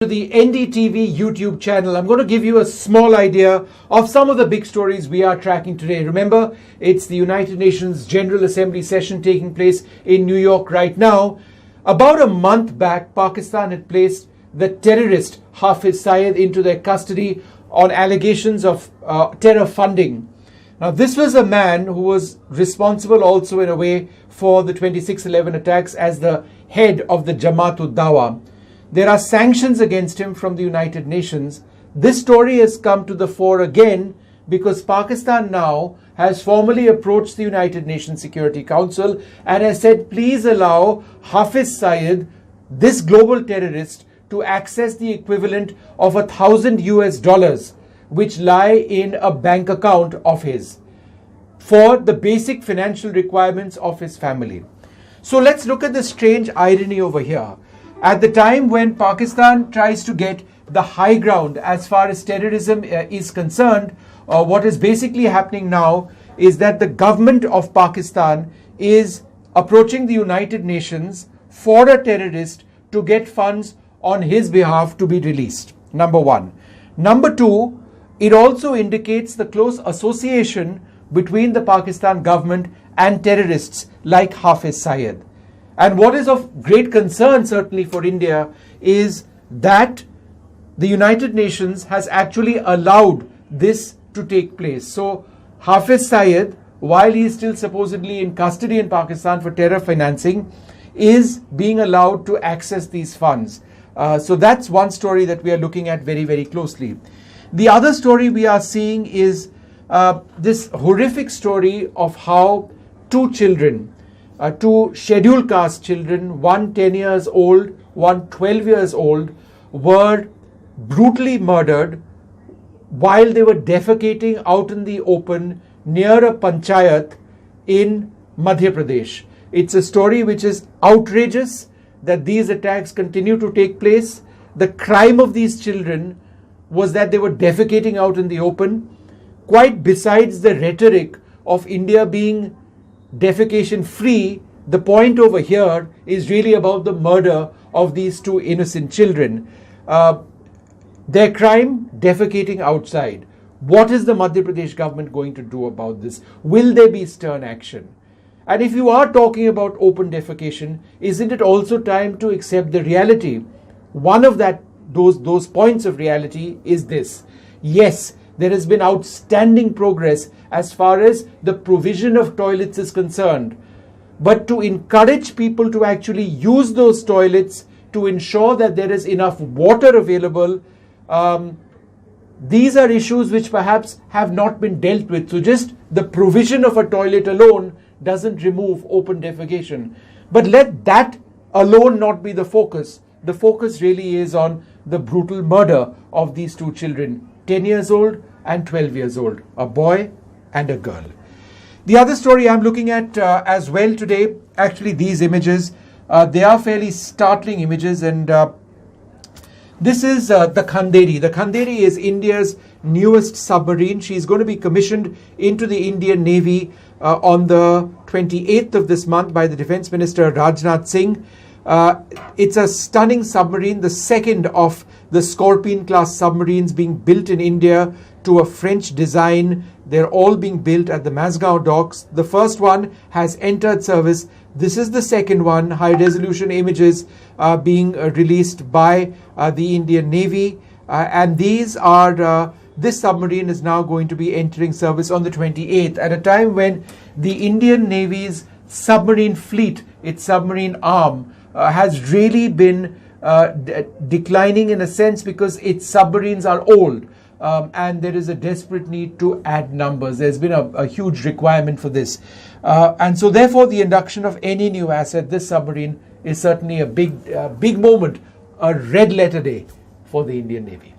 To the NDTV YouTube channel. I'm going to give you a small idea of some of the big stories we are tracking today. Remember, it's the United Nations General Assembly session taking place in New York right now. About a month back, Pakistan had placed the terrorist Hafiz Saeed into their custody on allegations of terror funding. Now, this was a man who was responsible also in a way for the 26/11 attacks as the head of the Jamaat-ud-Dawa. There are sanctions against him from the United Nations. This story has come to the fore again because Pakistan now has formally approached the United Nations Security Council and has said, please allow Hafiz Saeed, this global terrorist, to access the equivalent of $1,000, which lie in a bank account of his, for the basic financial requirements of his family. So let's look at the strange irony over here. At the time when Pakistan tries to get the high ground as far as terrorism is concerned, what is basically happening now is that the government of Pakistan is approaching the United Nations for a terrorist to get funds on his behalf to be released. Number one. Number two, it also indicates the close association between the Pakistan government and terrorists like Hafiz Saeed. And what is of great concern, certainly for India, is that the United Nations has actually allowed this to take place. So Hafiz Saeed, while he is still supposedly in custody in Pakistan for terror financing, is being allowed to access these funds. So that's one story that we are looking at very, very closely. The other story we are seeing is this horrific story of how two children, two scheduled caste children, one 10 years old, one 12 years old, were brutally murdered while they were defecating out in the open near a panchayat in Madhya Pradesh. It's a story which is outrageous that these attacks continue to take place. The crime of these children was that they were defecating out in the open, quite besides the rhetoric of India being defecation free. The point over here is really about the murder of these two innocent children. Their crime, defecating outside. What is the Madhya Pradesh government going to do about this? Will there be stern action? And if you are talking about open defecation, isn't it also time to accept the reality? One of those points of reality is this. Yes, there has been outstanding progress as far as the provision of toilets is concerned. But to encourage people to actually use those toilets to ensure that there is enough water available, these are issues which perhaps have not been dealt with. So just the provision of a toilet alone doesn't remove open defecation. But let that alone not be the focus. The focus really is on the brutal murder of these two children, 10 years old and 12 years old, a boy and a girl. The other story I'm looking at as well today, actually these images, they are fairly startling images, and this is the Khanderi. The Khanderi is India's newest submarine. She's going to be commissioned into the Indian Navy on the 28th of this month by the Defense Minister Rajnath Singh. It's a stunning submarine, the second of the Scorpene class submarines being built in India to a French design. They're all being built at the Mazgaon docks. The first one has entered service. This is the second one. High resolution images being released by the Indian Navy. And these are, this submarine is now going to be entering service on the 28th at a time when the Indian Navy's submarine fleet, its submarine arm, has really been declining in a sense because its submarines are old. And there is a desperate need to add numbers. There's been a huge requirement for this. And so therefore the induction of any new asset, this submarine, is certainly a big moment, a red letter day for the Indian Navy.